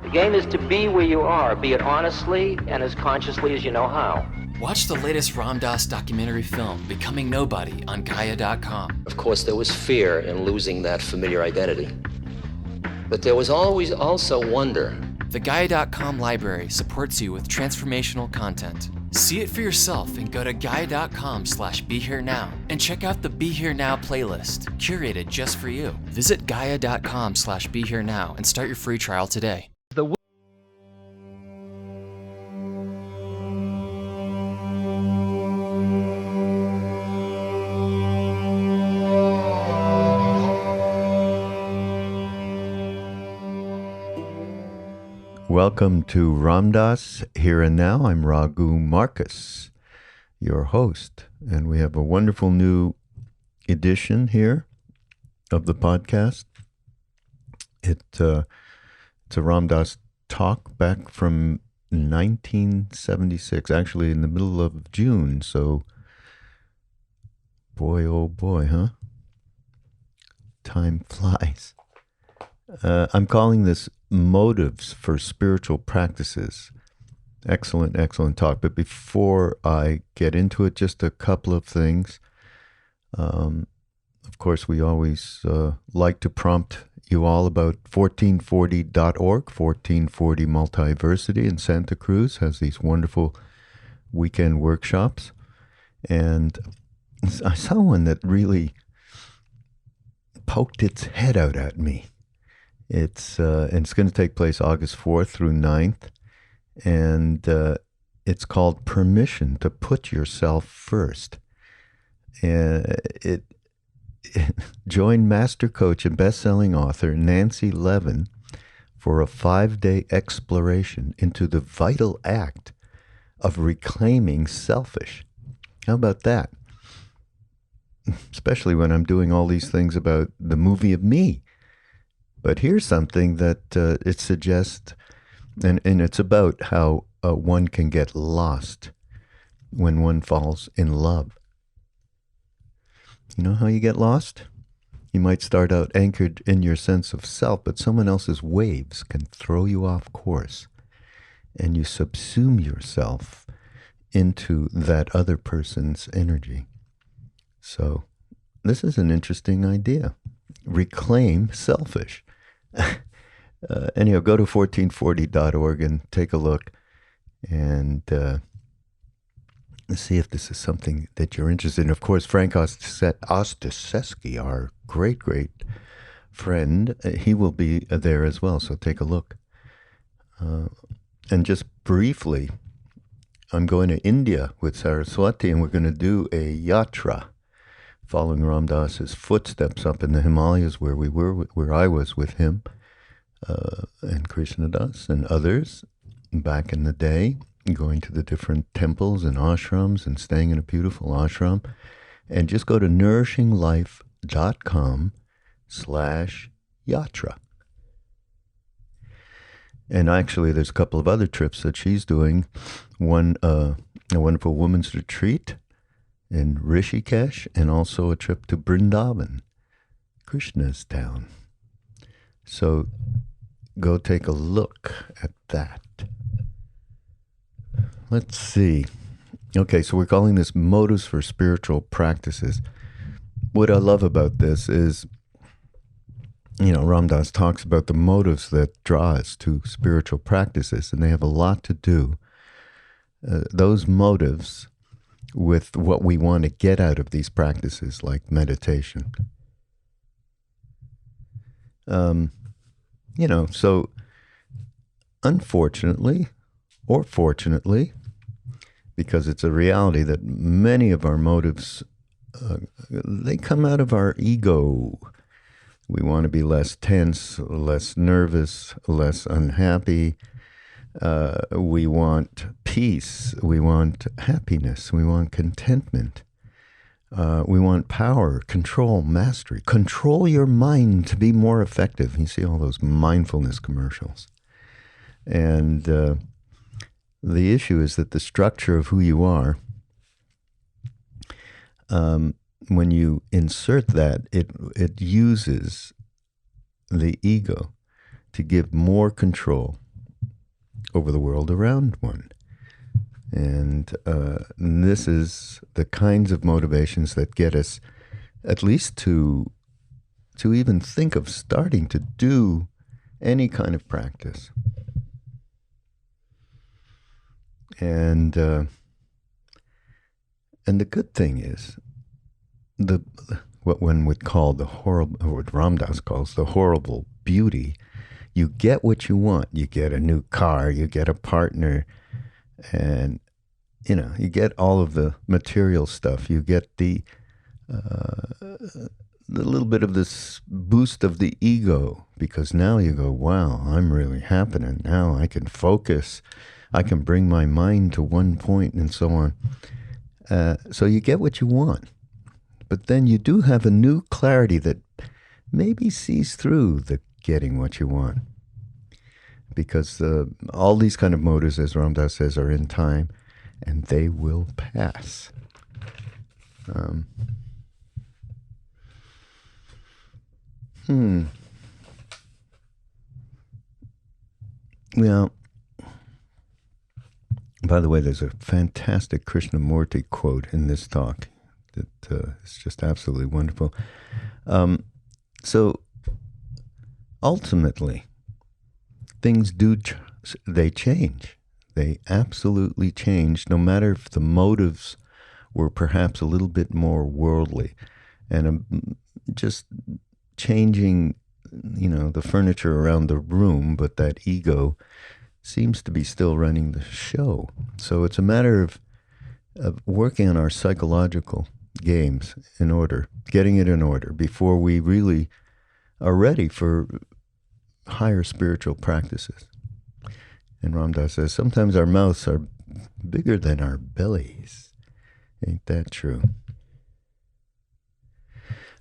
The game is to be where you are, be it honestly and as consciously as you know how. Watch the latest Ram Dass documentary film, Becoming Nobody, on Gaia.com. Of course, there was fear in losing that familiar identity. But there was always also wonder. The Gaia.com library supports you with transformational content. See it for yourself and go to Gaia.com/BeHereNow and check out the Be Here Now playlist, curated just for you. Visit Gaia.com/BeHereNow and start your free trial today. Welcome to Ram Dass Here and Now. I'm Raghu Marcus, your host, and we have a wonderful new edition here of the podcast. It's a Ram Dass talk back from 1976, actually in the middle of June. So, boy, oh boy, huh? Time flies. I'm calling this Motives for Spiritual Practices. Excellent talk. But before I get into it, just a couple of things. Of course, we always like to prompt you all about 1440.org. 1440 Multiversity in Santa Cruz has these wonderful weekend workshops. And I saw one that really poked its head out at me. It's going to take place August 4th through 9th, and it's called Permission to Put Yourself First. Join master coach and best-selling author Nancy Levin for a 5-day exploration into the vital act of reclaiming selfish. How about that? Especially when I'm doing all these things about the movie of me. But here's something that it suggests, and it's about how one can get lost when one falls in love. You know how you get lost? You might start out anchored in your sense of self, but someone else's waves can throw you off course, and you subsume yourself into that other person's energy. So this is an interesting idea. Reclaim selfish. Anyhow, go to 1440.org and take a look and see if this is something that you're interested in. Of course, Frank Ostaseski, our great friend, he will be there as well, so take a look. And just briefly, I'm going to India with Saraswati, and we're going to do a yatra following Ram Dass's footsteps up in the Himalayas where I was with him and Krishna Das and others back in the day, going to the different temples and ashrams and staying in a beautiful ashram. And just go to nourishinglife.com/yatra. And actually, there's a couple of other trips that she's doing. One, a wonderful women's retreat in Rishikesh, and also a trip to Vrindavan, Krishna's town. So go take a look at that. Let's see. Okay, so we're calling this Motives for Spiritual Practices. What I love about this is, Ram Dass talks about the motives that draw us to spiritual practices, and they have a lot to do. Those motives with what we want to get out of these practices, like meditation. So unfortunately, or fortunately, because it's a reality that many of our motives, they come out of our ego. We want to be less tense, less nervous, less unhappy. We want peace, we want happiness, we want contentment, we want power, control, mastery. Control your mind to be more effective. You see all those mindfulness commercials. And the issue is that the structure of who you are, when you insert that, it uses the ego to give more control over the world around one. And this is the kinds of motivations that get us at least to even think of starting to do any kind of practice. And the good thing is, what one would call the horrible, or what Ram Dass calls the horrible beauty, you get what you want. You get a new car, you get a partner, and you get all of the material stuff. You get the little bit of this boost of the ego, because now you go, wow, I'm really happening. Now I can focus. I can bring my mind to one point and so on. So you get what you want. But then you do have a new clarity that maybe sees through the getting what you want. Because all these kind of motives, as Ram Dass says, are in time, and they will pass. Well, by the way, there's a fantastic Krishnamurti quote in this talk that is just absolutely wonderful. So ultimately, things they change. They absolutely change, no matter if the motives were perhaps a little bit more worldly and just changing, the furniture around the room, but that ego seems to be still running the show. So it's a matter of working on our psychological games in order, getting it in order before we really are ready for higher spiritual practices. And Ram Dass says, sometimes our mouths are bigger than our bellies. Ain't that true?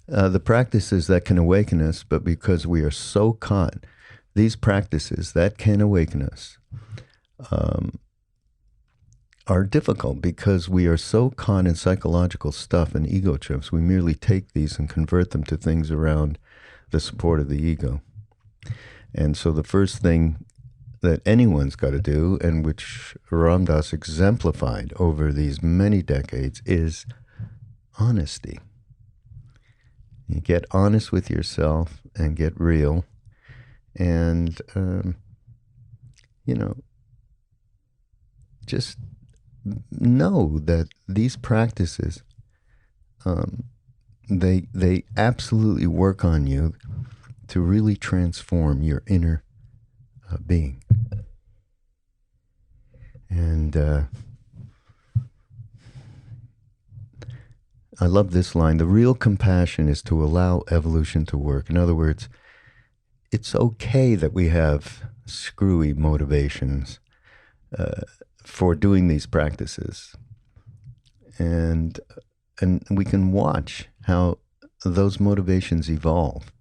The practices that can awaken us, but because we are so caught, these practices that can awaken us are difficult because we are so caught in psychological stuff and ego trips. We merely take these and convert them to things around the support of the ego. And so the first thing that anyone's got to do, and which Ram Dass exemplified over these many decades, is honesty. You get honest with yourself and get real, and just know that these practices, they absolutely work on you to really transform your inner being. And I love this line: the real compassion is to allow evolution to work. In other words, it's okay that we have screwy motivations for doing these practices. And we can watch how those motivations evolve,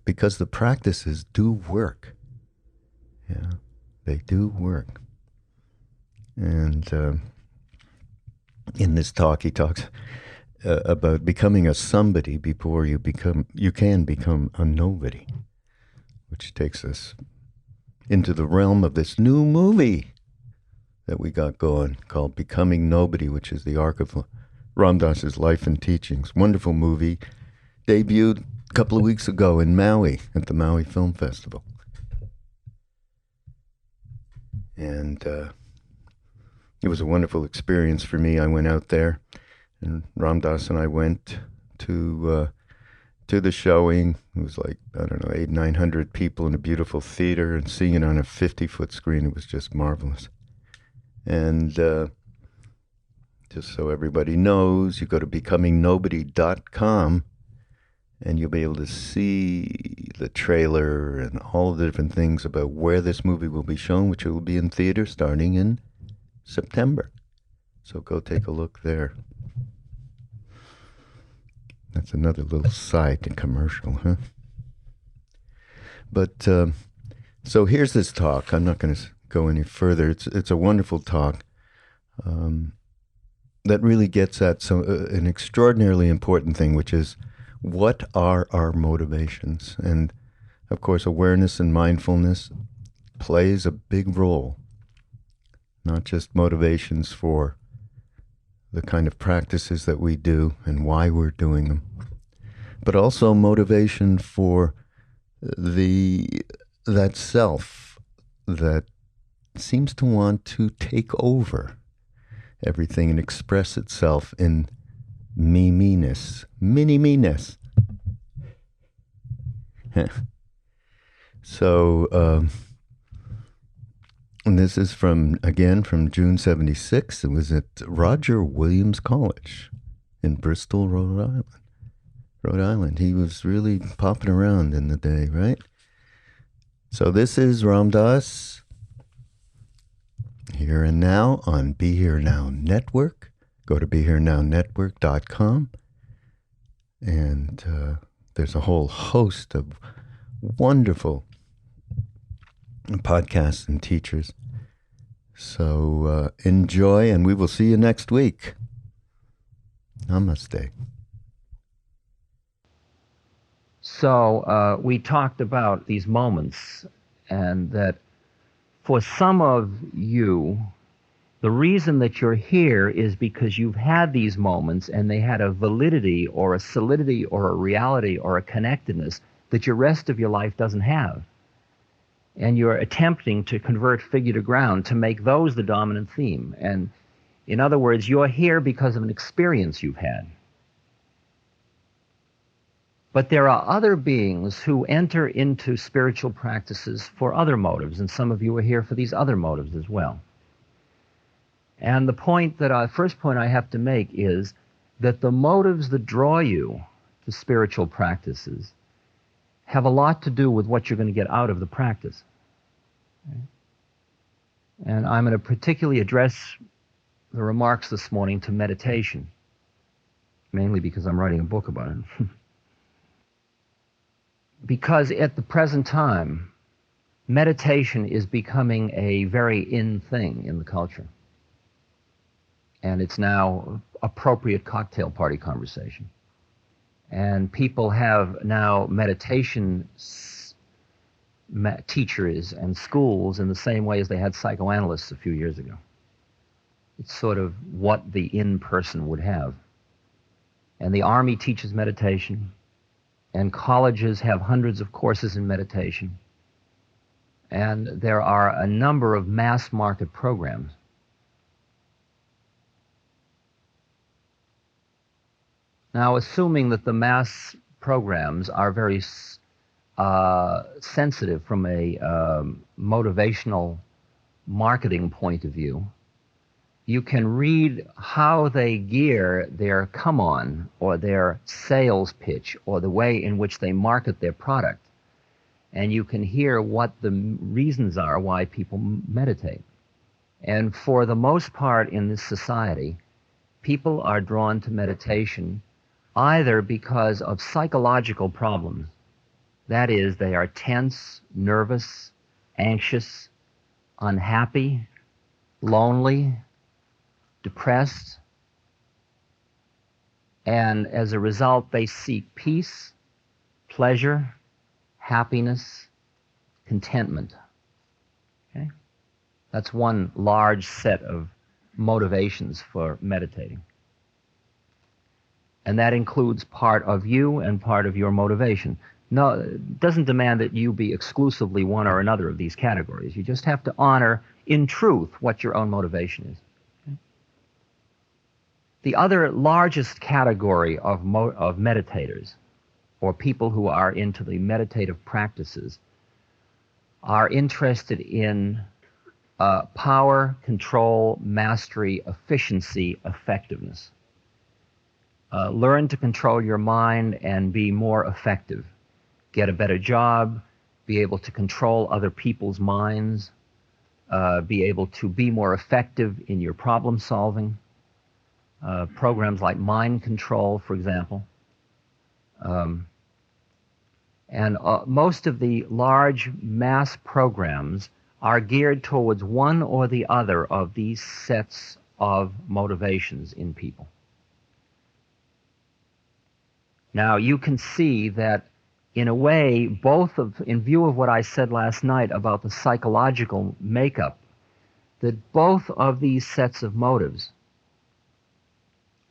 because the practices do work. Yeah, they do work. And in this talk, he talks about becoming a somebody before you can become a nobody, which takes us into the realm of this new movie that we got going called Becoming Nobody, which is the arc of Ram Dass's life and teachings. Wonderful movie, debuted a couple of weeks ago in Maui at the Maui Film Festival. And it was a wonderful experience for me. I went out there, and Ram Dass and I went to the showing. It was like, 800-900 people in a beautiful theater, and seeing it on a 50-foot screen, it was just marvelous. And just so everybody knows, you go to becomingnobody.com, and you'll be able to see the trailer and all the different things about where this movie will be shown, which will be in theater starting in September. So go take a look there. That's another little side to commercial, huh? But so here's this talk. I'm not going to go any further. It's a wonderful talk that really gets at an extraordinarily important thing, which is, what are our motivations? And of course, awareness and mindfulness plays a big role. Not just motivations for the kind of practices that we do and why we're doing them, but also motivation for that self that seems to want to take over everything and express itself in me-ness, mini-me-ness. So, and this is from June 76. It was at Roger Williams College in Bristol, Rhode Island. He was really popping around in the day, right? So this is Ram Dass, Here and Now on Be Here Now Network. Go to BeHereNowNetwork.com. And there's a whole host of wonderful podcasts and teachers. So enjoy, and we will see you next week. Namaste. So we talked about these moments, and that for some of you, the reason that you're here is because you've had these moments and they had a validity or a solidity or a reality or a connectedness that your rest of your life doesn't have. And you're attempting to convert figure to ground to make those the dominant theme. And in other words, you're here because of an experience you've had. But there are other beings who enter into spiritual practices for other motives, and some of you are here for these other motives as well. And the first point I have to make is that the motives that draw you to spiritual practices have a lot to do with what you're going to get out of the practice. Okay? And I'm going to particularly address the remarks this morning to meditation, mainly because I'm writing a book about it. Because at the present time, meditation is becoming a very in thing in the culture. And it's now appropriate cocktail party conversation. And people have now meditation teachers and schools in the same way as they had psychoanalysts a few years ago. It's sort of what the in-person would have. And the Army teaches meditation, and colleges have hundreds of courses in meditation. And there are a number of mass market programs. Now, assuming that the mass programs are very sensitive from a motivational marketing point of view, you can read how they gear their come-on or their sales pitch or the way in which they market their product. And you can hear what the reasons are why people meditate. And for the most part in this society, people are drawn to meditation either because of psychological problems. That is, they are tense, nervous, anxious, unhappy, lonely, depressed, and as a result they seek peace, pleasure, happiness, contentment. Okay? That's one large set of motivations for meditating. And that includes part of you and part of your motivation. No, it doesn't demand that you be exclusively one or another of these categories. You just have to honor, in truth, what your own motivation is. Okay? The other largest category of meditators, or people who are into the meditative practices, are interested in power, control, mastery, efficiency, effectiveness. Learn to control your mind and be more effective. Get a better job, be able to control other people's minds, be able to be more effective in your problem solving. Programs like mind control, for example. And most of the large mass programs are geared towards one or the other of these sets of motivations in people. Now, you can see that in a way, in view of what I said last night about the psychological makeup, that both of these sets of motives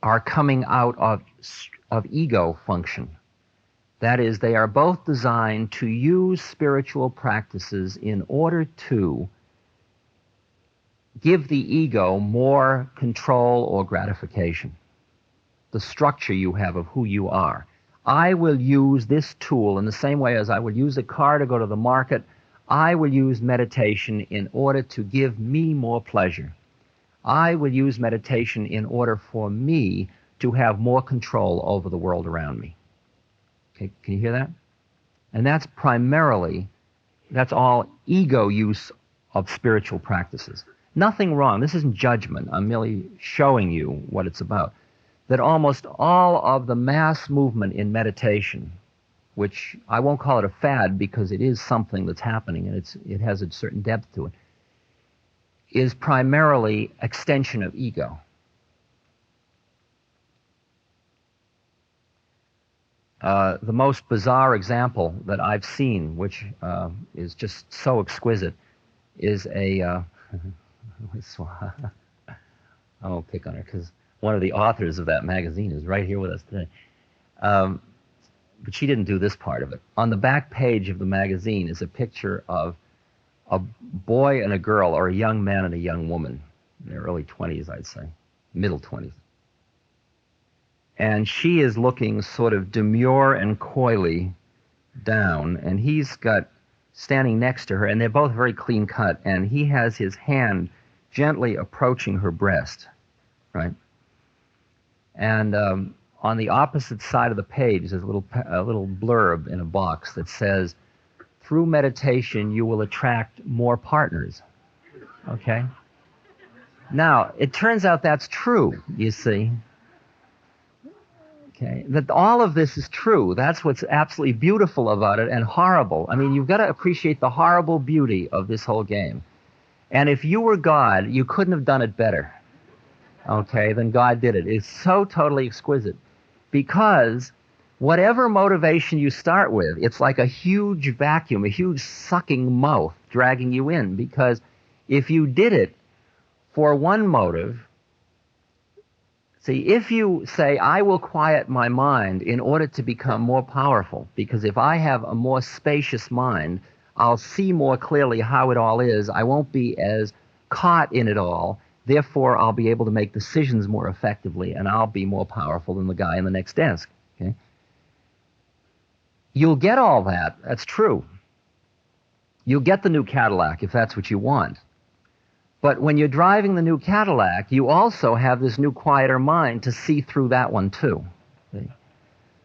are coming out of ego function. That is, they are both designed to use spiritual practices in order to give the ego more control or gratification, the structure you have of who you are. I will use this tool in the same way as I would use a car to go to the market. I will use meditation in order to give me more pleasure. I will use meditation in order for me to have more control over the world around me. Okay, can you hear that? And that's all ego use of spiritual practices. Nothing wrong. This isn't judgment. I'm merely showing you what it's about. That almost all of the mass movement in meditation, which I won't call it a fad because it is something that's happening and it has a certain depth to it, is primarily extension of ego. The most bizarre example that I've seen, which is just so exquisite, is I won't pick on her because one of the authors of that magazine is right here with us today. But she didn't do this part of it. On the back page of the magazine is a picture of a boy and a girl, or a young man and a young woman, in their early 20s, I'd say, middle 20s. And she is looking sort of demure and coyly down, and he's standing next to her, and they're both very clean cut, and he has his hand gently approaching her breast, right? And on the opposite side of the page, there's a little blurb in a box that says, "Through meditation, you will attract more partners." Okay? Now, it turns out that's true, you see. Okay? That all of this is true. That's what's absolutely beautiful about it and horrible. I mean, you've got to appreciate the horrible beauty of this whole game. And if you were God, you couldn't have done it better, okay, than God did it. It's so totally exquisite. Because whatever motivation you start with, it's like a huge vacuum, a huge sucking mouth dragging you in. Because if you did it for one motive, see, if you say, I will quiet my mind in order to become more powerful, because if I have a more spacious mind, I'll see more clearly how it all is. I won't be as caught in it all. Therefore, I'll be able to make decisions more effectively, and I'll be more powerful than the guy in the next desk. Okay? You'll get all that. That's true. You'll get the new Cadillac if that's what you want. But when you're driving the new Cadillac, you also have this new quieter mind to see through that one too. See?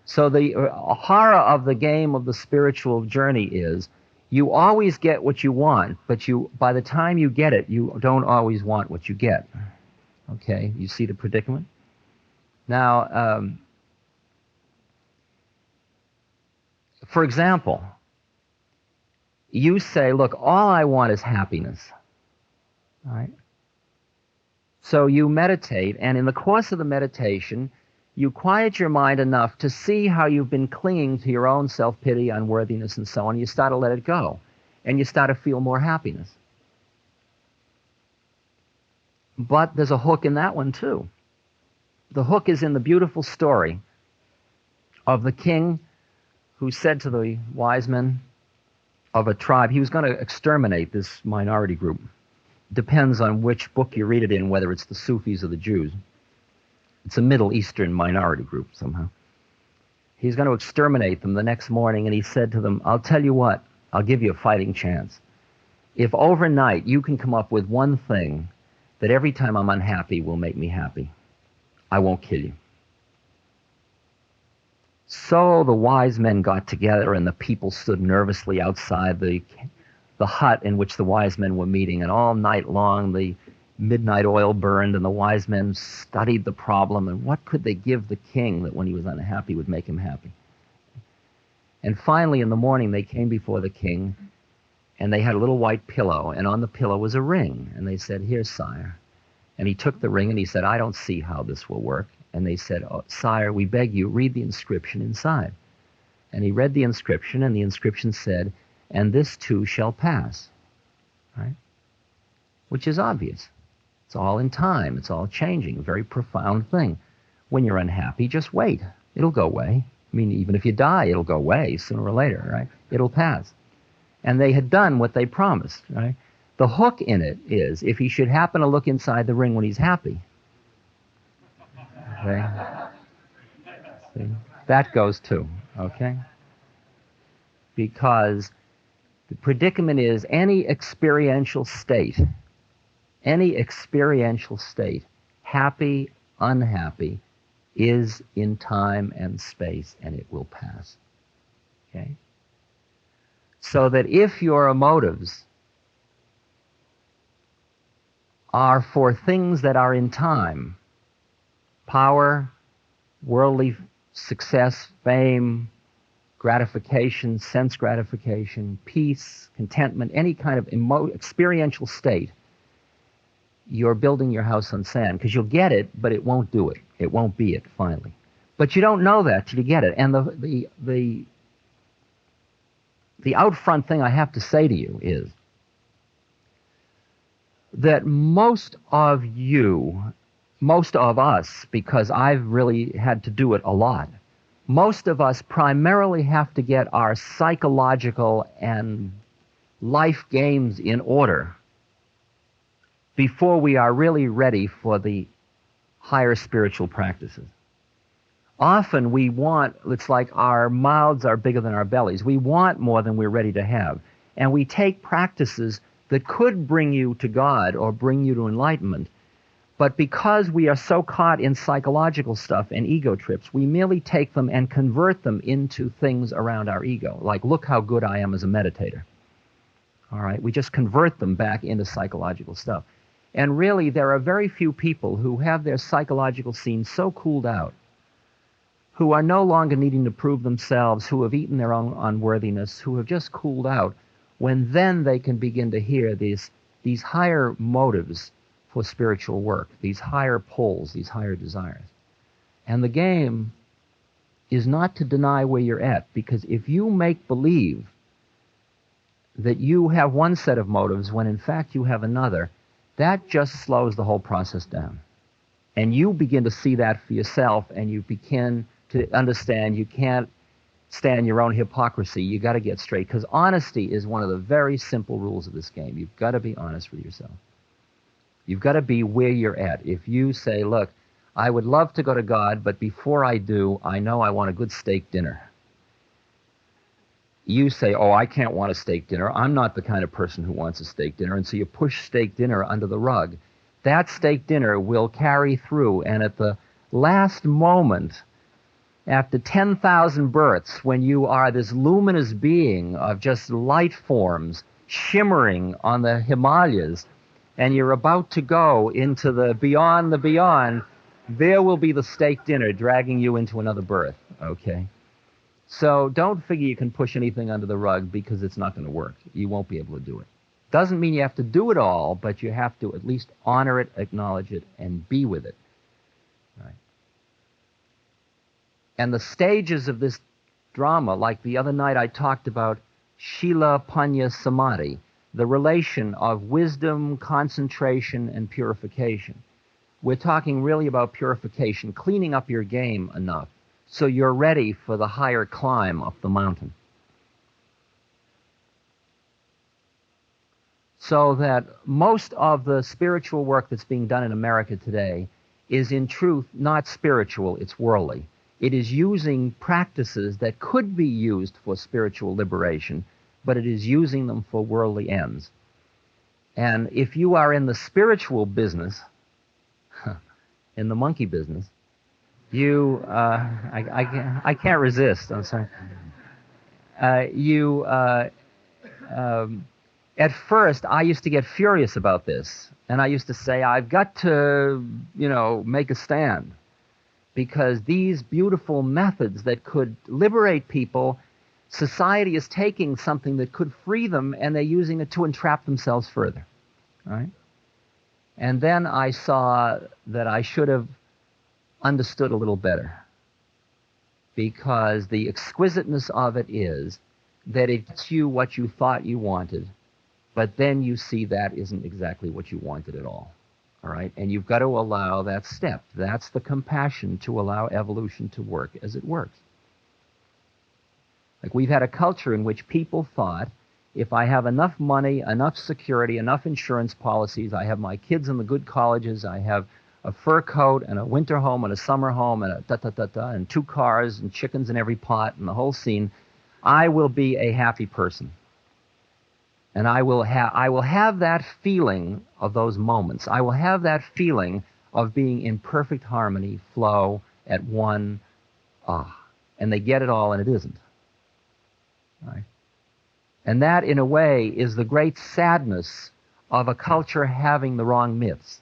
So the horror of the game of the spiritual journey is you always get what you want, but by the time you get it, you don't always want what you get. Okay, you see the predicament? Now, for example, you say, look, all I want is happiness. All right? So you meditate, and in the course of the meditation, you quiet your mind enough to see how you've been clinging to your own self-pity, unworthiness, and so on. You start to let it go, and you start to feel more happiness. But there's a hook in that one, too. The hook is in the beautiful story of the king who said to the wise men of a tribe, he was going to exterminate this minority group. Depends on which book you read it in, whether it's the Sufis or the Jews. It's a Middle Eastern minority group somehow. He's going to exterminate them the next morning, and he said to them, I'll tell you what, I'll give you a fighting chance. If overnight you can come up with one thing that every time I'm unhappy will make me happy, I won't kill you. So the wise men got together, and the people stood nervously outside the hut in which the wise men were meeting, and all night long the midnight oil burned, and the wise men studied the problem, and what could they give the king that when he was unhappy would make him happy? And finally in the morning they came before the king, and they had a little white pillow, and on the pillow was a ring, and they said, here, sire. And he took the ring and he said, I don't see how this will work. And they said, oh, sire, we beg you, read the inscription inside. And he read the inscription, and the inscription said, "And this too shall pass." Right? Which is obvious. It's all in time. It's all changing. A very profound thing. When you're unhappy, just wait. It'll go away. I mean, even if you die, it'll go away sooner or later, right? It'll pass. And they had done what they promised, right? The hook in it is if he should happen to look inside the ring when he's happy. Okay? See? That goes too, okay? Because the predicament is any experiential state, happy, unhappy, is in time and space, and it will pass. Okay? So that if your motives are for things that are in time, power, worldly success, fame, gratification, sense gratification, peace, contentment, any kind of experiential state, you're building your house on sand, because you'll get it, but it won't do it. It won't be it, finally. But you don't know that till you get it. And the out front thing I have to say to you is that most of us, because I've really had to do it a lot, most of us primarily have to get our psychological and life games in order before we are really ready for the higher spiritual practices. Often we want, it's like our mouths are bigger than our bellies. We want more than we're ready to have. And we take practices that could bring you to God or bring you to enlightenment, but because we are so caught in psychological stuff and ego trips, we merely take them and convert them into things around our ego. Like, look how good I am as a meditator. All right? We just convert them back into psychological stuff. And really, there are very few people who have their psychological scene so cooled out, who are no longer needing to prove themselves, who have eaten their own unworthiness, who have just cooled out, when then they can begin to hear these higher motives for spiritual work, these higher pulls, these higher desires. And the game is not to deny where you're at, because if you make believe that you have one set of motives when in fact you have another, that just slows the whole process down. And you begin to see that for yourself, and you begin to understand you can't stand your own hypocrisy. You got to get straight, because honesty is one of the very simple rules of this game. You've got to be honest with yourself. You've got to be where you're at. If you say, look, I would love to go to God, but before I do, I know I want a good steak dinner. You say, oh, I can't want a steak dinner. I'm not the kind of person who wants a steak dinner. And so you push steak dinner under the rug. That steak dinner will carry through, and at the last moment, after 10,000 births, when you are this luminous being of just light forms shimmering on the Himalayas, and you're about to go into the beyond, there will be the steak dinner dragging you into another birth, okay? So don't figure you can push anything under the rug, because it's not going to work. You won't be able to do it. Doesn't mean you have to do it all, but you have to at least honor it, acknowledge it, and be with it. Right? And the stages of this drama, like the other night I talked about Shila Panya Samadhi, the relation of wisdom, concentration, and purification. We're talking really about purification, cleaning up your game enough so you're ready for the higher climb up the mountain. So that most of the spiritual work that's being done in America today is in truth not spiritual, it's worldly. It is using practices that could be used for spiritual liberation, but it is using them for worldly ends. And if you are in the spiritual business, in the monkey business, you, I can't resist, I'm sorry. At first, I used to get furious about this, and I used to say, I've got to, make a stand, because these beautiful methods that could liberate people, society is taking something that could free them, and they're using it to entrap themselves further, right? And then I saw that I should have understood a little better. because the exquisiteness of it is that it gets you what you thought you wanted, but then you see that isn't exactly what you wanted at all. All right? And you've got to allow that step. That's the compassion to allow evolution to work as it works. Like, we've had a culture in which people thought, if I have enough money, enough security, enough insurance policies, I have my kids in the good colleges, I have a fur coat and a winter home and a summer home and a da-da-da-da and 2 cars and chickens in every pot and the whole scene, I will be a happy person. And I will have that feeling of those moments. I will have that feeling of being in perfect harmony, flow, at one, and they get it all and it isn't. Right? And that, in a way, is the great sadness of a culture having the wrong myths.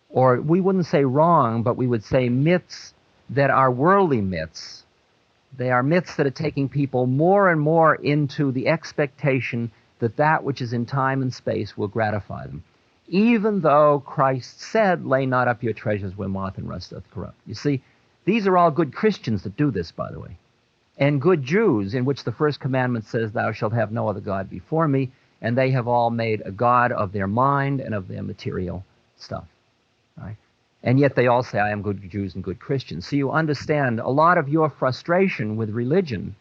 Or we wouldn't say wrong, but we would say myths that are worldly myths. They are myths that are taking people more and more into the expectation that that which is in time and space will gratify them. Even though Christ said, lay not up your treasures where moth and rust doth corrupt. You see, these are all good Christians that do this, by the way. And good Jews, in which the first commandment says, thou shalt have no other God before me, and they have all made a God of their mind and of their material stuff. Right? And yet they all say, I am good Jews and good Christians. So you understand a lot of your frustration with religion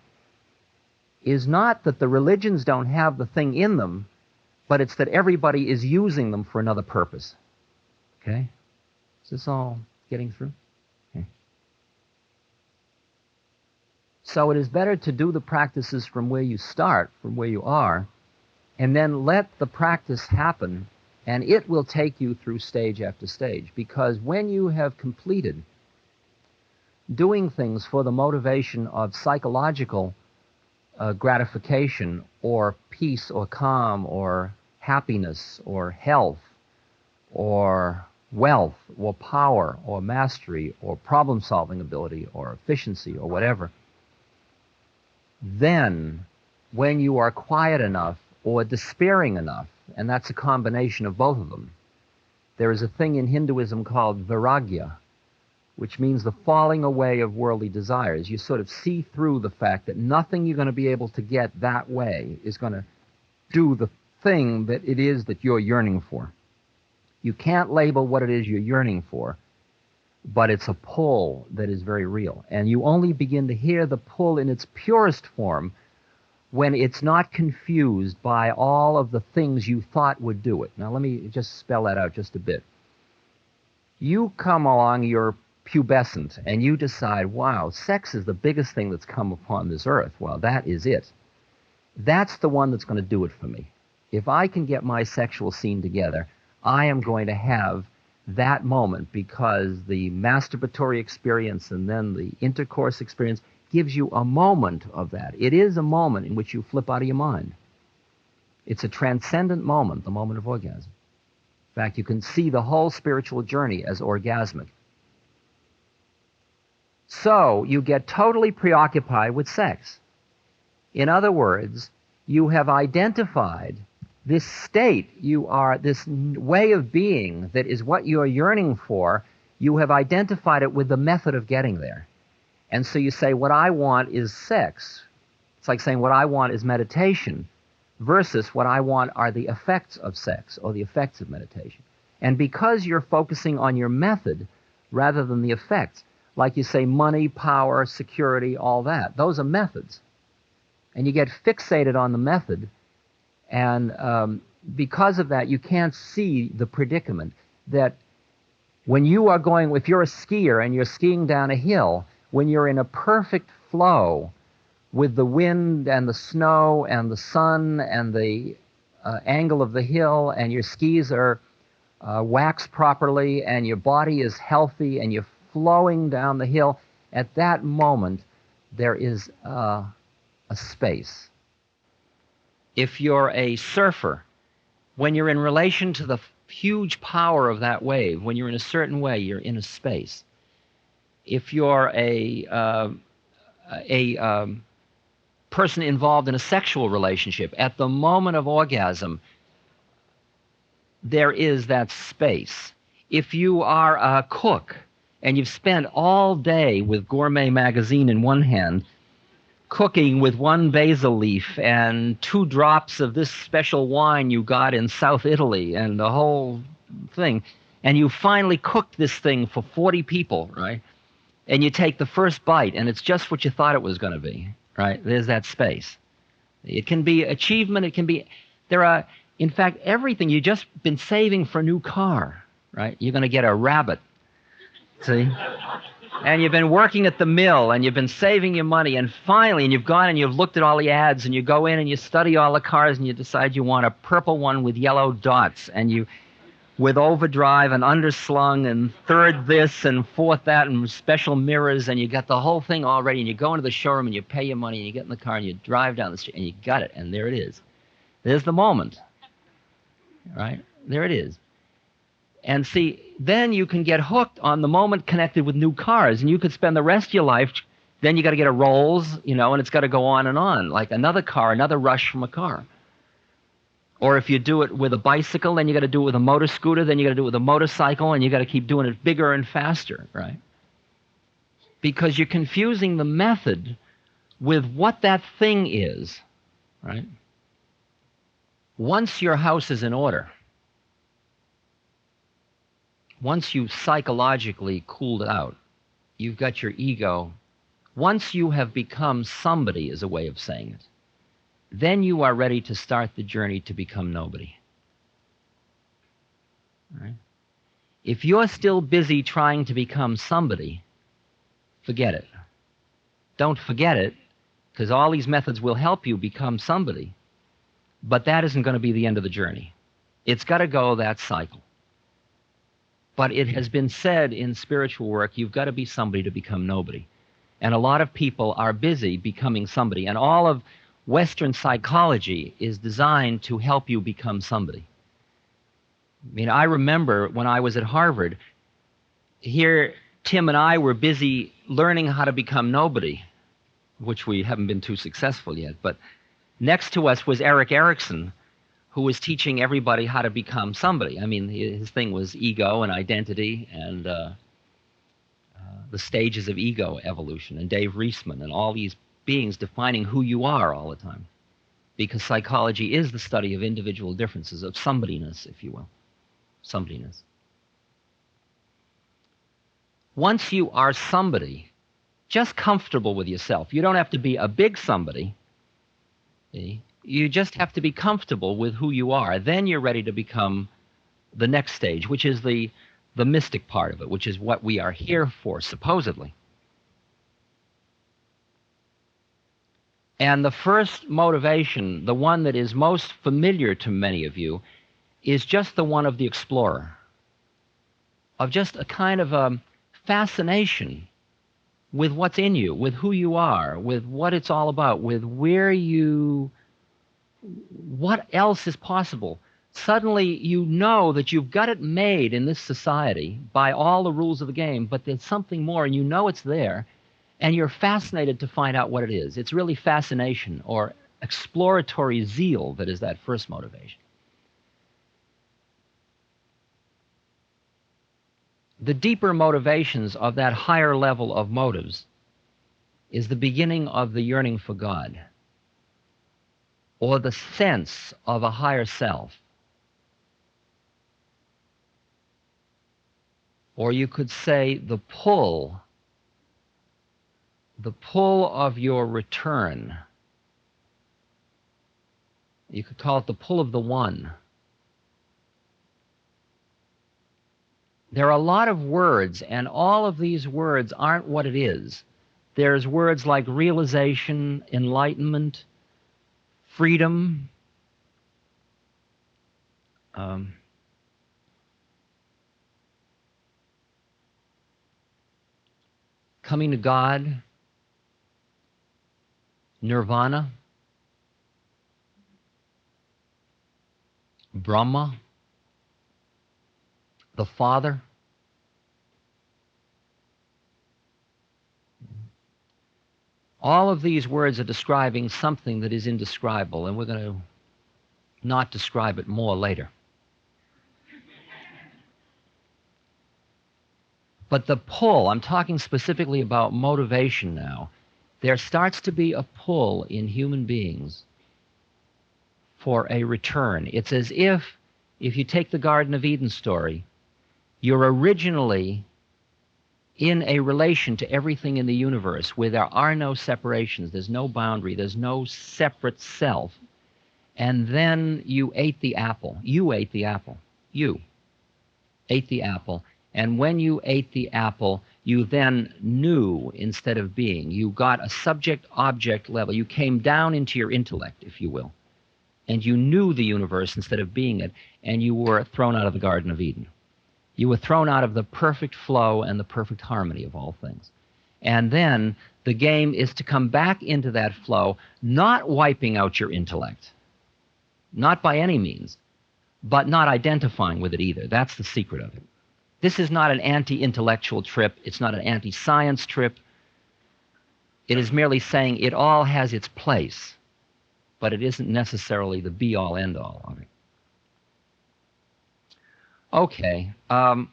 is not that the religions don't have the thing in them, but it's that everybody is using them for another purpose. Okay? Is this all getting through? Okay. So it is better to do the practices from where you start, from where you are, and then let the practice happen, and it will take you through stage after stage. Because when you have completed doing things for the motivation of psychological gratification or peace or calm or happiness or health or wealth or power or mastery or problem-solving ability or efficiency or whatever, then when you are quiet enough or despairing enough, and that's a combination of both of them, there is a thing in Hinduism called vairagya, which means the falling away of worldly desires. You sort of see through the fact that nothing you're going to be able to get that way is going to do the thing that it is that you're yearning for. You can't label what it is you're yearning for, but it's a pull that is very real. And you only begin to hear the pull in its purest form when it's not confused by all of the things you thought would do it. Now, let me just spell that out just a bit. You come along, you're pubescent, and you decide, wow, sex is the biggest thing that's come upon this earth. Well, that is it. That's the one that's going to do it for me. If I can get my sexual scene together, I am going to have that moment, because the masturbatory experience and then the intercourse experience gives you a moment of that. It is a moment in which you flip out of your mind. It's a transcendent moment, the moment of orgasm. In fact, you can see the whole spiritual journey as orgasmic. So you get totally preoccupied with sex. In other words, you have identified this state, this way of being that is what you're yearning for, you have identified it with the method of getting there. And so you say, what I want is sex. It's like saying what I want is meditation versus what I want are the effects of sex or the effects of meditation. And because you're focusing on your method rather than the effects, like you say money, power, security, all that, those are methods. And you get fixated on the method, and because of that, you can't see the predicament that when you are going, if you're a skier and you're skiing down a hill, when you're in a perfect flow with the wind and the snow and the sun and the angle of the hill, and your skis are waxed properly and your body is healthy and you're flowing down the hill, at that moment there is a space. If you're a surfer, when you're in relation to the huge power of that wave, when you're in a certain way, you're in a space. If you're a person involved in a sexual relationship, at the moment of orgasm, there is that space. If you are a cook and you've spent all day with Gourmet magazine in one hand, cooking with one basil leaf and 2 drops of this special wine you got in South Italy and the whole thing, and you finally cooked this thing for 40 people, right? And you take the first bite, and it's just what you thought it was going to be, right? There's that space. It can be achievement. It can be, there are, in fact, everything. You've just been saving for a new car, right? You're going to get a Rabbit, see? And you've been working at the mill, and you've been saving your money, and finally, and you've gone and you've looked at all the ads, and you go in and you study all the cars, and you decide you want a purple one with yellow dots, and you, with overdrive and underslung and third this and fourth that and special mirrors, and you got the whole thing all ready, and you go into the showroom and you pay your money and you get in the car and you drive down the street and you got it, and there it is. There's the moment, right? There it is. And see, then you can get hooked on the moment connected with new cars, and you could spend the rest of your life, then you got to get a Rolls, you know, and it's got to go on and on, like another car, another rush from a car. Or if you do it with a bicycle, then you got to do it with a motor scooter, then you got to do it with a motorcycle, and you got to keep doing it bigger and faster, right? Because you're confusing the method with what that thing is, right? Once your house is in order, once you've psychologically cooled out, you've got your ego, once you have become somebody, is a way of saying it, then you are ready to start the journey to become nobody. Right? If you're still busy trying to become somebody, forget it. Don't forget it, because all these methods will help you become somebody, but that isn't going to be the end of the journey. It's got to go that cycle. But it has been said in spiritual work, you've got to be somebody to become nobody. And a lot of people are busy becoming somebody, and all of Western psychology is designed to help you become somebody. I mean, I remember when I was at Harvard, here Tim and I were busy learning how to become nobody, which we haven't been too successful yet. But next to us was Eric Erickson, who was teaching everybody how to become somebody. I mean, his thing was ego and identity and the stages of ego evolution, and Dave Reisman and all these beings defining who you are all the time. Because psychology is the study of individual differences, of somebodyness, if you will. Somebodyness. Once you are somebody, just comfortable with yourself. You don't have to be a big somebody. See? You just have to be comfortable with who you are. Then you're ready to become the next stage, which is the mystic part of it, which is what we are here for, supposedly. And the first motivation, the one that is most familiar to many of you, is just the one of the explorer, of just a kind of a fascination with what's in you, with who you are, with what it's all about, with where you, what else is possible. Suddenly you know that you've got it made in this society by all the rules of the game, but there's something more, and you know it's there, and you're fascinated to find out what it is. It's really fascination or exploratory zeal that is that first motivation. The deeper motivations of that higher level of motives is the beginning of the yearning for God, or the sense of a higher self. Or you could say the pull of your return. You could call it the pull of the one. There are a lot of words, and all of these words aren't what it is. There's words like realization, enlightenment, freedom, coming to God, nirvana, Brahma, the Father. All of these words are describing something that is indescribable, and we're going to not describe it more later. But the pull, I'm talking specifically about motivation now, there starts to be a pull in human beings for a return. It's as if you take the Garden of Eden story, you're originally in a relation to everything in the universe where there are no separations, there's no boundary, there's no separate self. And then you ate the apple. You ate the apple. You ate the apple. And when you ate the apple, you then knew instead of being. You got a subject-object level. You came down into your intellect, if you will. And you knew the universe instead of being it. And you were thrown out of the Garden of Eden. You were thrown out of the perfect flow and the perfect harmony of all things. And then the game is to come back into that flow, not wiping out your intellect, not by any means, but not identifying with it either. That's the secret of it. This is not an anti-intellectual trip. It's not an anti-science trip. It is merely saying it all has its place, but it isn't necessarily the be-all, end-all of it. Okay. Now,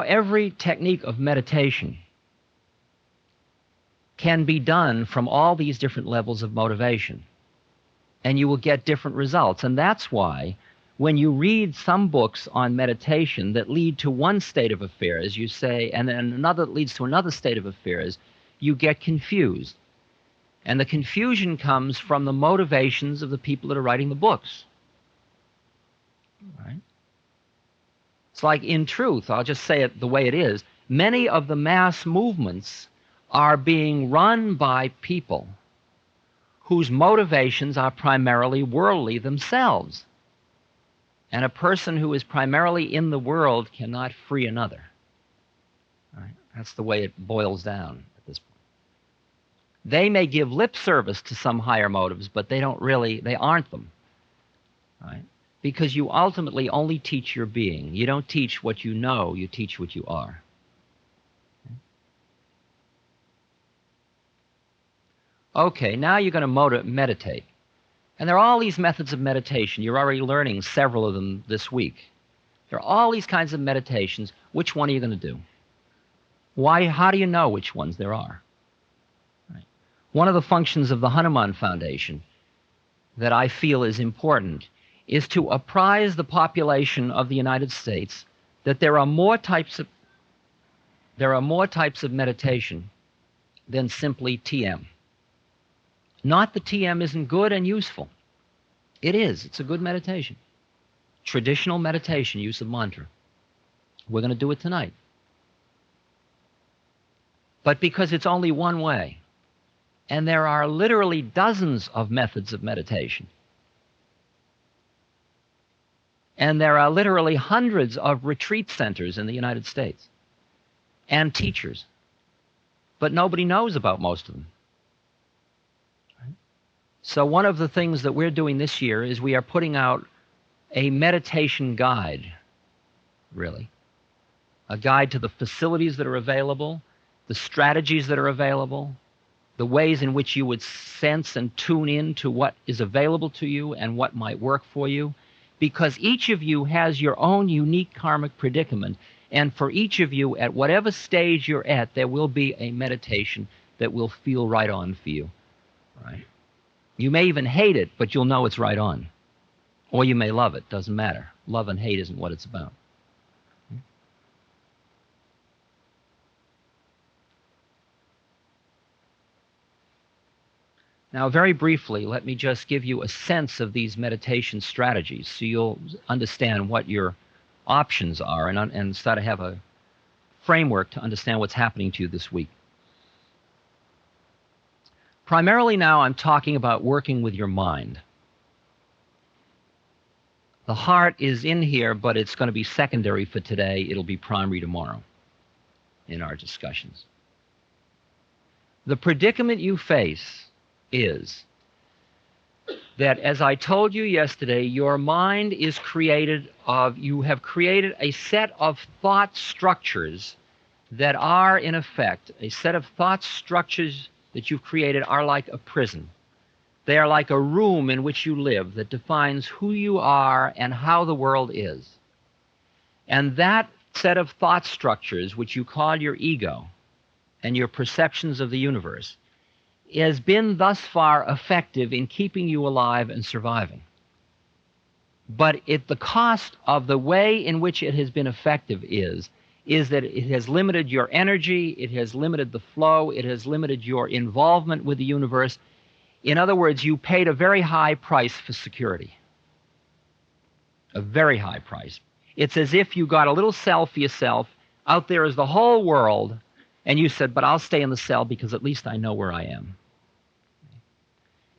every technique of meditation can be done from all these different levels of motivation, and you will get different results. And that's why when you read some books on meditation that lead to one state of affairs, you say, and then another that leads to another state of affairs, you get confused. And the confusion comes from the motivations of the people that are writing the books. Right? It's like, in truth, I'll just say it the way it is, many of the mass movements are being run by people whose motivations are primarily worldly themselves. And a person who is primarily in the world cannot free another. Right? That's the way it boils down at this point. They may give lip service to some higher motives, but they aren't them. Right? Because you ultimately only teach your being. You don't teach what you know, you teach what you are. Okay, now you're going to meditate. And there are all these methods of meditation. You're already learning several of them this week. There are all these kinds of meditations. Which one are you going to do? Why? How do you know which ones there are? Right. One of the functions of the Hanuman Foundation that I feel is important is to apprise the population of the United States that there are more types of meditation than simply TM. Not that TM isn't good and useful. It is. It's a good meditation. Traditional meditation, use of mantra. We're going to do it tonight. But because it's only one way, and there are literally dozens of methods of meditation, and there are literally hundreds of retreat centers in the United States, and teachers, but nobody knows about most of them. So one of the things that we're doing this year is we are putting out a meditation guide, really. A guide to the facilities that are available, the strategies that are available, the ways in which you would sense and tune in to what is available to you and what might work for you. Because each of you has your own unique karmic predicament, and for each of you, at whatever stage you're at, there will be a meditation that will feel right on for you. Right? You may even hate it, but you'll know it's right on. Or you may love it. Doesn't matter. Love and hate isn't what it's about. Now, very briefly, let me just give you a sense of these meditation strategies so you'll understand what your options are and start to have a framework to understand what's happening to you this week. Primarily now, I'm talking about working with your mind. The heart is in here, but it's going to be secondary for today. It'll be primary tomorrow in our discussions. The predicament you face is that, as I told you yesterday, your mind is you have created a set of thought structures that are, in effect, a set of thought structures that you've created are like a prison. They are like a room in which you live that defines who you are and how the world is. And that set of thought structures, which you call your ego and your perceptions of the universe, has been thus far effective in keeping you alive and surviving. But the cost of the way in which it has been effective is that it has limited your energy, it has limited the flow, it has limited your involvement with the universe. In other words, you paid a very high price for security. A very high price. It's as if you got a little cell for yourself. Out there is the whole world, and you said, but I'll stay in the cell because at least I know where I am.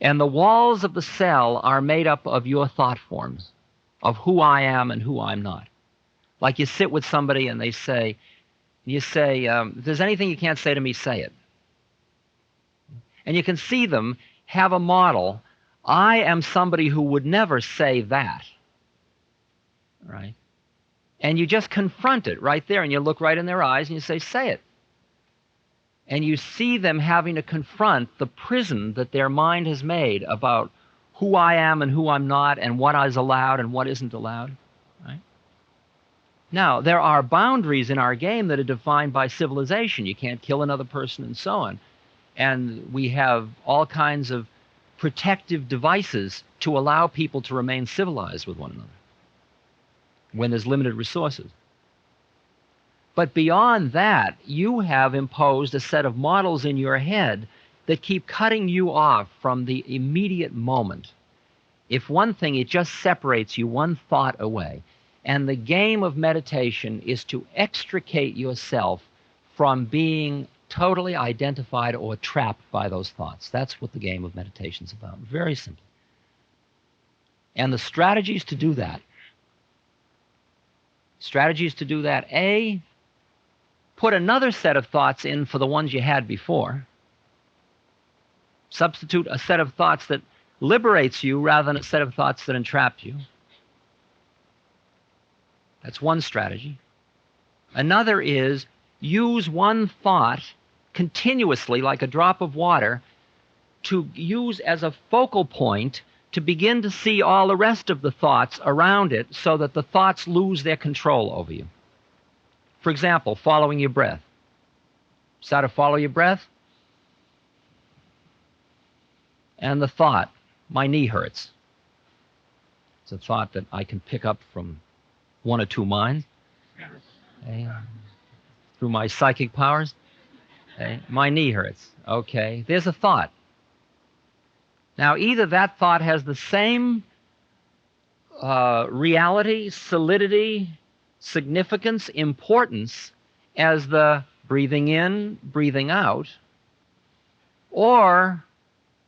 And the walls of the cell are made up of your thought forms, of who I am and who I'm not. Like you sit with somebody and if there's anything you can't say to me, say it. And you can see them have a model. I am somebody who would never say that. Right? And you just confront it right there, and you look right in their eyes and you say it. And you see them having to confront the prison that their mind has made about who I am and who I'm not, and what is allowed and what isn't allowed. Right? Now, there are boundaries in our game that are defined by civilization. You can't kill another person and so on. And we have all kinds of protective devices to allow people to remain civilized with one another when there's limited resources. But beyond that, you have imposed a set of models in your head that keep cutting you off from the immediate moment. If one thing, it just separates you one thought away. And the game of meditation is to extricate yourself from being totally identified or trapped by those thoughts. That's what the game of meditation is about. Very simple. And the strategies to do that. A, put another set of thoughts in for the ones you had before. Substitute a set of thoughts that liberates you rather than a set of thoughts that entrap you. That's one strategy. Another is use one thought continuously, like a drop of water, to use as a focal point to begin to see all the rest of the thoughts around it so that the thoughts lose their control over you. For example, following your breath. Start to follow your breath, and the thought, my knee hurts. It's a thought that I can pick up from one or two minds, okay, through my psychic powers. Okay, my knee hurts. Okay, there's a thought. Now, either that thought has the same reality, solidity, significance, importance as the breathing in, breathing out, or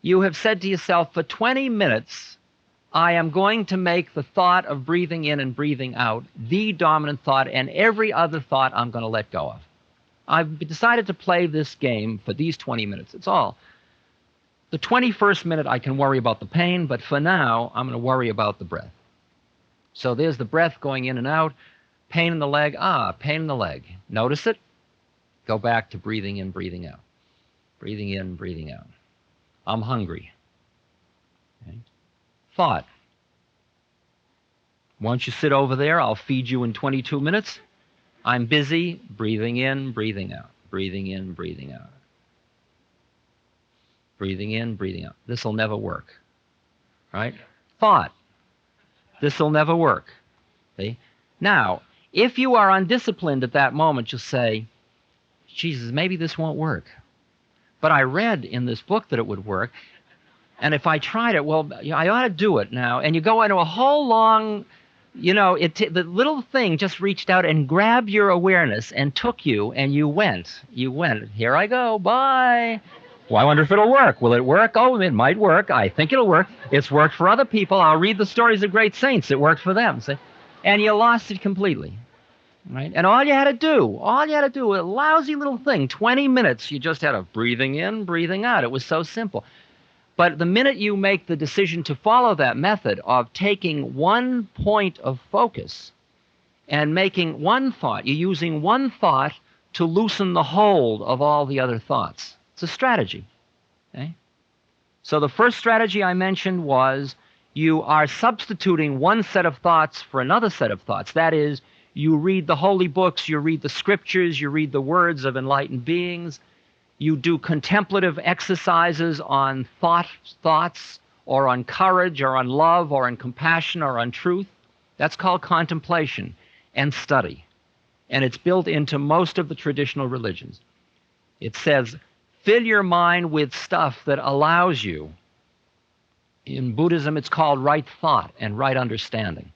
you have said to yourself, for 20 minutes, I am going to make the thought of breathing in and breathing out the dominant thought, and every other thought I'm going to let go of. I've decided to play this game for these 20 minutes. It's all. The 21st minute, I can worry about the pain, but for now, I'm going to worry about the breath. So there's the breath going in and out, pain in the leg, pain in the leg. Notice it. Go back to breathing in, breathing out. Breathing in, breathing out. I'm hungry. Okay. Thought. Once you sit over there, I'll feed you in 22 minutes. I'm busy, breathing in, breathing out. Breathing in, breathing out. Breathing in, breathing out. This will never work. Right? Thought. This will never work. See? Now, if you are undisciplined at that moment, you'll say, Jesus, maybe this won't work. But I read in this book that it would work. And if I tried it, well, I ought to do it now. And you go into a whole long, the little thing just reached out and grabbed your awareness and took you, and you went. You went. Here I go. Bye. Well, I wonder if it'll work. Will it work? Oh, it might work. I think it'll work. It's worked for other people. I'll read the stories of great saints. It worked for them. See? And you lost it completely. Right? And all you had to do, a lousy little thing, 20 minutes, you just had a breathing in, breathing out. It was so simple. But the minute you make the decision to follow that method of taking one point of focus and making one thought, you're using one thought to loosen the hold of all the other thoughts. It's a strategy. Okay? So the first strategy I mentioned was you are substituting one set of thoughts for another set of thoughts. That is, you read the holy books, you read the scriptures, you read the words of enlightened beings, you do contemplative exercises on thoughts, or on courage, or on love, or on compassion, or on truth. That's called contemplation and study. And it's built into most of the traditional religions. It says, fill your mind with stuff that allows you. In Buddhism, it's called right thought and right understanding.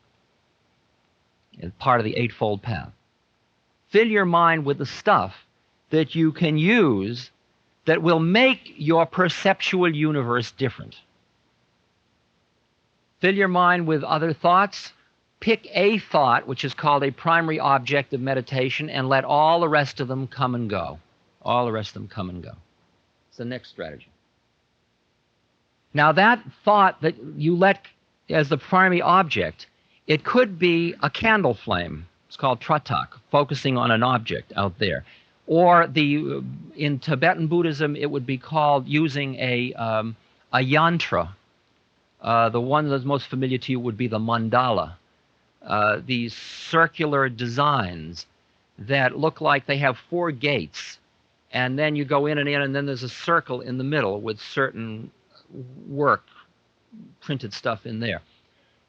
It's part of the Eightfold Path. Fill your mind with the stuff that you can use that will make your perceptual universe different. Fill your mind with other thoughts. Pick a thought, which is called a primary object of meditation, and let all the rest of them come and go. All the rest of them come and go. It's the next strategy. Now, that thought that you let as the primary object, it could be a candle flame. It's called tratak, focusing on an object out there. Or in Tibetan Buddhism, it would be called using a yantra. The one that's most familiar to you would be the mandala. These circular designs that look like they have 4 gates. And then you go in, and then there's a circle in the middle with certain work, printed stuff in there.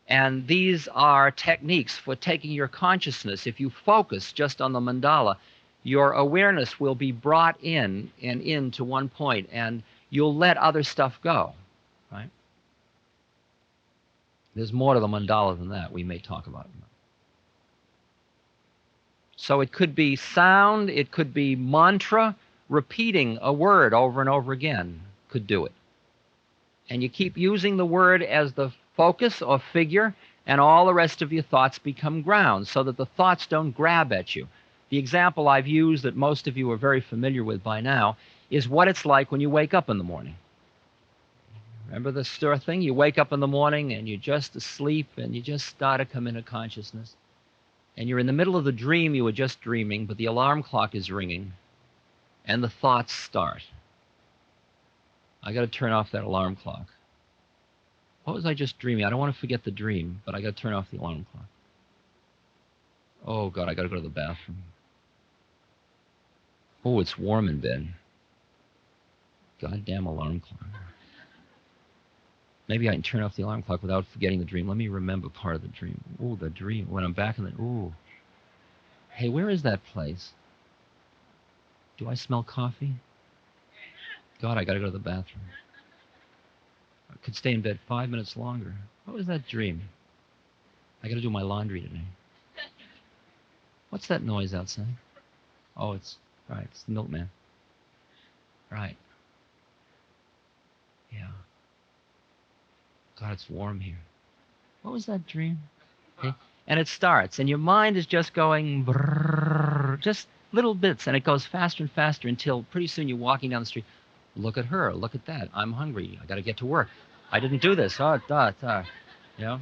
And these are techniques for taking your consciousness. If you focus just on the mandala, your awareness will be brought in and into one point, and you'll let other stuff go, right? There's more to the mandala than that. We may talk about it. So it could be sound, it could be mantra, repeating a word over and over again could do it. And you keep using the word as the focus or figure, and all the rest of your thoughts become ground so that the thoughts don't grab at you. The example I've used that most of you are very familiar with by now is what it's like when you wake up in the morning. Remember the stir thing? You wake up in the morning and you're just asleep and you just start to come into consciousness. And you're in the middle of the dream you were just dreaming, but the alarm clock is ringing and the thoughts start. I got to turn off that alarm clock. What was I just dreaming? I don't want to forget the dream, but I got to turn off the alarm clock. Oh, God, I got to go to the bathroom. Oh, it's warm in bed. Goddamn alarm clock. Maybe I can turn off the alarm clock without forgetting the dream. Let me remember part of the dream. Oh, the dream. When I'm back in the... Ooh. Hey, where is that place? Do I smell coffee? God, I got to go to the bathroom. I could stay in bed 5 minutes longer. What was that dream? I got to do my laundry today. What's that noise outside? Oh, it's the milkman. Right. Yeah. God, it's warm here. What was that dream? Okay. And it starts, and your mind is just going brrr, just little bits, and it goes faster and faster until pretty soon you're walking down the street. Look at her. Look at that. I'm hungry. I got to get to work. I didn't do this. Oh, you know,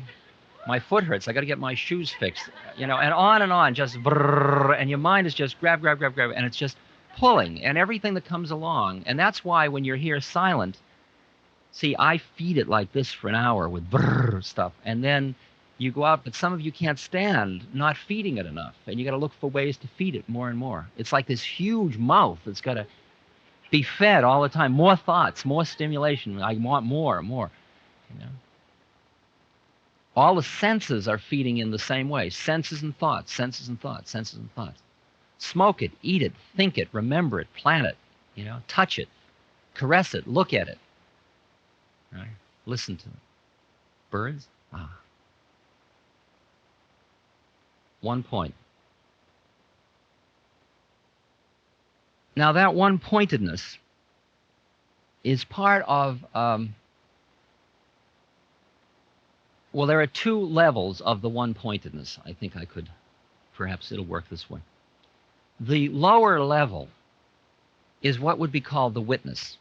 my foot hurts. I got to get my shoes fixed. You know, and on, just brrr, and your mind is just grab, and it's just pulling, and everything that comes along. And that's why when you're here silent, see, I feed it like this for an hour with brrr stuff, and then you go out, but some of you can't stand not feeding it enough, and you got to look for ways to feed it more and more. It's like this huge mouth that's got to be fed all the time. More thoughts, more stimulation. I want more. You know, all the senses are feeding in the same way. Senses and thoughts, senses and thoughts, senses and thoughts. Smoke it, eat it, think it, remember it, plan it. You know, touch it, caress it, look at it. Right? Listen to it. Birds? Ah. 1 point. Now that one-pointedness is part of, well, there are 2 levels of the one-pointedness. I think I could, perhaps it'll work this way. The lower level is what would be called the witness.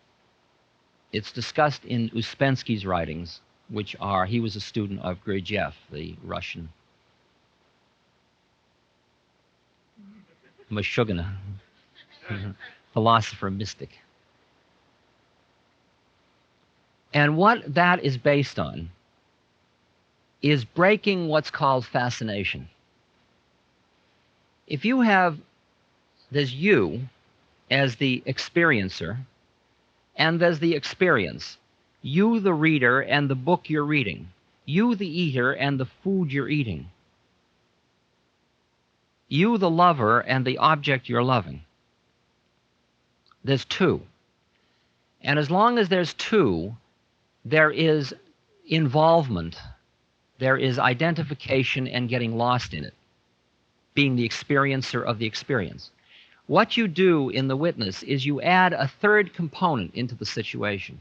It's discussed in Uspensky's writings, which are, he was a student of Gurdjieff, the Russian Meshuggah, philosopher mystic. And what that is based on is breaking what's called fascination. If you have, there's you as the experiencer, and there's the experience. You, the reader, and the book you're reading. You, the eater, and the food you're eating. You, the lover, and the object you're loving. There's two. And as long as there's two, there is involvement, there is identification and getting lost in it, being the experiencer of the experience. What you do in the witness is you add a third component into the situation.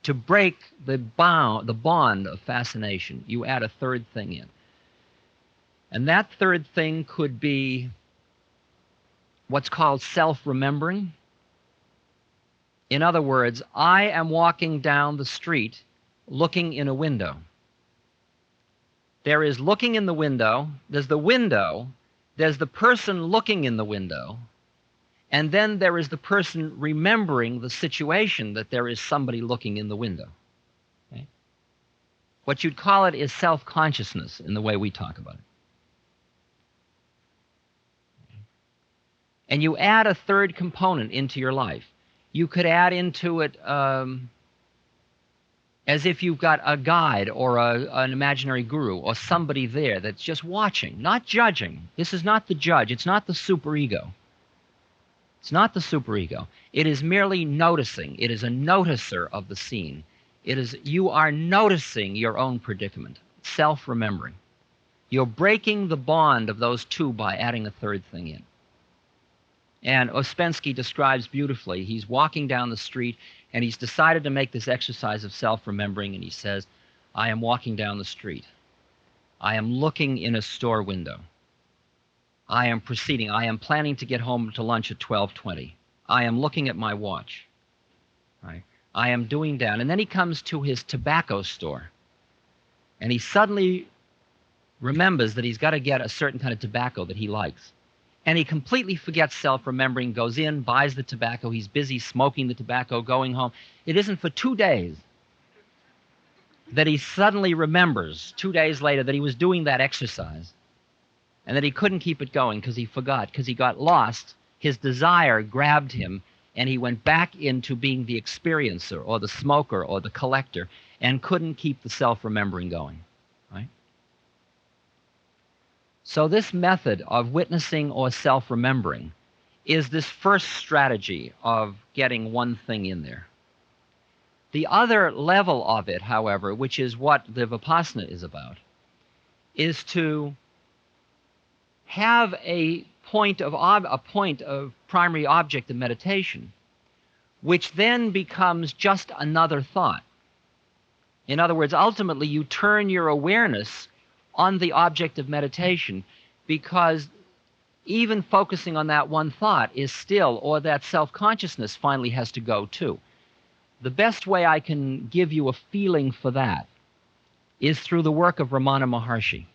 To break the bond of fascination, you add a third thing in. And that third thing could be what's called self-remembering. In other words, I am walking down the street looking in a window. There is looking in the window, there's the person looking in the window, and then there is the person remembering the situation that there is somebody looking in the window. Okay? What you'd call it is self-consciousness in the way we talk about it. And you add a third component into your life. You could add into it as if you've got a guide or an imaginary guru or somebody there that's just watching, not judging. This is not the judge. It's not the superego. It's not the superego. It is merely noticing. It is a noticer of the scene. It is, you are noticing your own predicament, self-remembering. You're breaking the bond of those two by adding a third thing in. And Ouspensky describes beautifully, he's walking down the street and he's decided to make this exercise of self-remembering, and he says, I am walking down the street. I am looking in a store window. I am proceeding. I am planning to get home to lunch at 12:20. I am looking at my watch. Right? I am doing that. And then he comes to his tobacco store, and he suddenly remembers that he's got to get a certain kind of tobacco that he likes. And he completely forgets self-remembering, goes in, buys the tobacco. He's busy smoking the tobacco, going home. It isn't for 2 days that he suddenly remembers, 2 days later, that he was doing that exercise and that he couldn't keep it going because he forgot, because he got lost. His desire grabbed him, and he went back into being the experiencer or the smoker or the collector and couldn't keep the self-remembering going. Right? So this method of witnessing or self-remembering is this first strategy of getting one thing in there. The other level of it, however, which is what the Vipassana is about, is to have a point of primary object of meditation, which then becomes just another thought. In other words, ultimately you turn your awareness on the object of meditation, because even focusing on that one thought is still, or that self-consciousness finally has to go too. The best way I can give you a feeling for that is through the work of Ramana Maharshi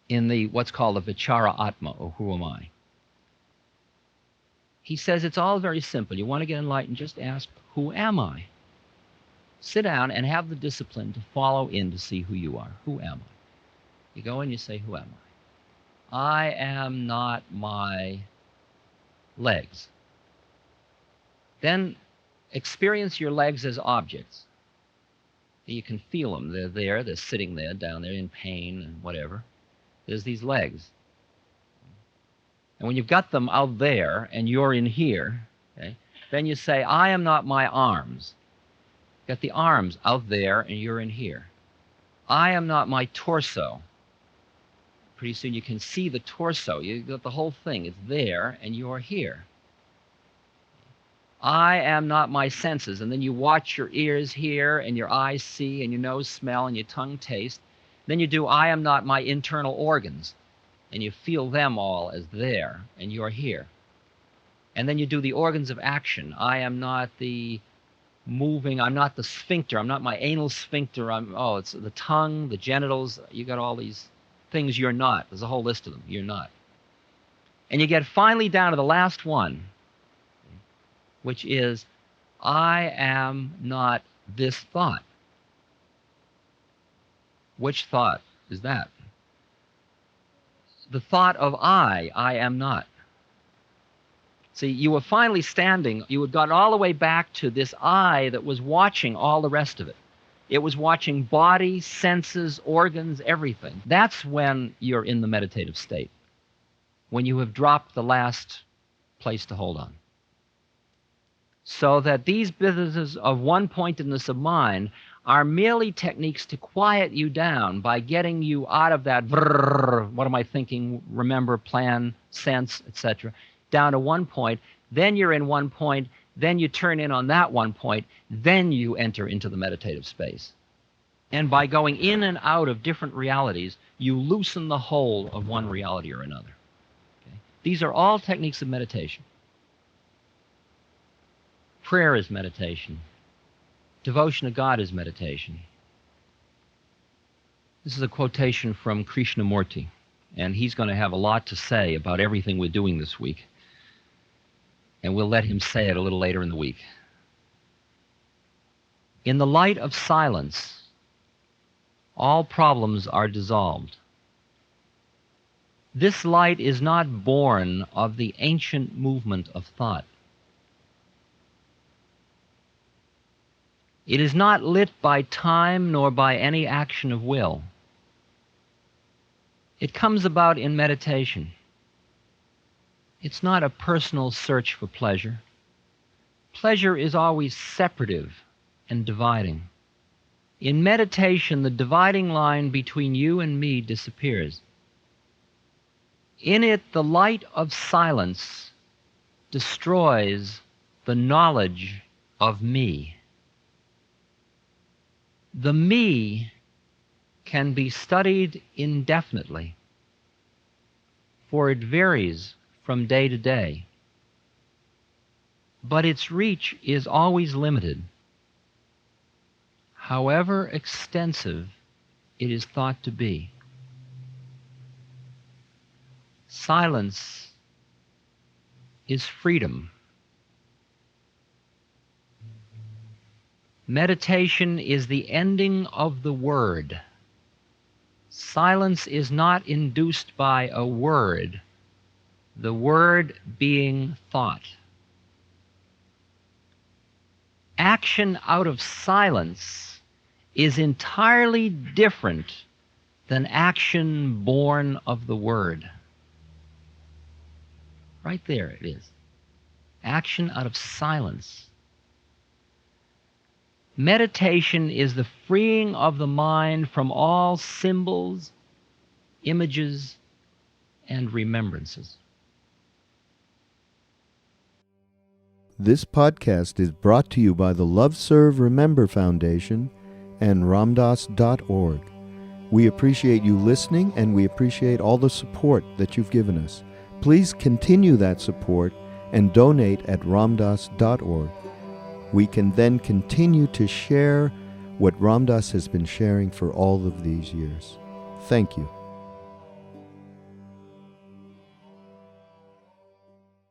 in the what's called the Vichara Atma, or Who Am I? He says it's all very simple. You want to get enlightened, just ask, who am I? Sit down and have the discipline to follow in to see who you are. Who am I? You go and you say, who am I? I am not my legs. Then experience your legs as objects. You can feel them. They're there. They're sitting there, down there in pain and whatever. There's these legs. And when you've got them out there and you're in here, okay, then you say, I am not my arms. Got the arms out there and you're in here. I am not my torso. Pretty soon you can see the torso. You got the whole thing. It's there and you're here. I am not my senses. And then you watch your ears hear and your eyes see and your nose smell and your tongue taste. Then you do I am not my internal organs. And you feel them all as there and you're here. And then you do the organs of action. I am not the moving, I'm not the sphincter, I'm not my anal sphincter, it's the tongue, the genitals, you got all these things you're not. There's a whole list of them. You're not. And you get finally down to the last one, which is, I am not this thought. Which thought is that? The thought of I am not. See, you were finally standing, you had gotten all the way back to this I that was watching all the rest of it. It was watching body, senses, organs, everything. That's when you're in the meditative state, when you have dropped the last place to hold on. So that these businesses of one-pointedness of mind are merely techniques to quiet you down by getting you out of that what am I thinking, remember, plan, sense, etc., down to one point. Then you're in one point, then you turn in on that one point, then you enter into the meditative space. And by going in and out of different realities, you loosen the hold of one reality or another. Okay? These are all techniques of meditation. Prayer is meditation. Devotion to God is meditation. This is a quotation from Krishnamurti, and he's going to have a lot to say about everything we're doing this week. And we'll let him say it a little later in the week. In the light of silence, all problems are dissolved. This light is not born of the ancient movement of thought. It is not lit by time nor by any action of will. It comes about in meditation. It's not a personal search for pleasure. Pleasure is always separative and dividing. In meditation, the dividing line between you and me disappears. In it, the light of silence destroys the knowledge of me. The me can be studied indefinitely, for it varies from day to day, but its reach is always limited, however extensive it is thought to be. Silence is freedom. Meditation is the ending of the word. Silence is not induced by a word, the word being thought. Action out of silence is entirely different than action born of the word. Right there it is. Action out of silence. Meditation is the freeing of the mind from all symbols, images, and remembrances. This podcast is brought to you by the Love Serve Remember Foundation and ramdas.org. We appreciate you listening, and we appreciate all the support that you've given us. Please continue that support and donate at ramdas.org. We can then continue to share what Ram Dass has been sharing for all of these years. Thank you.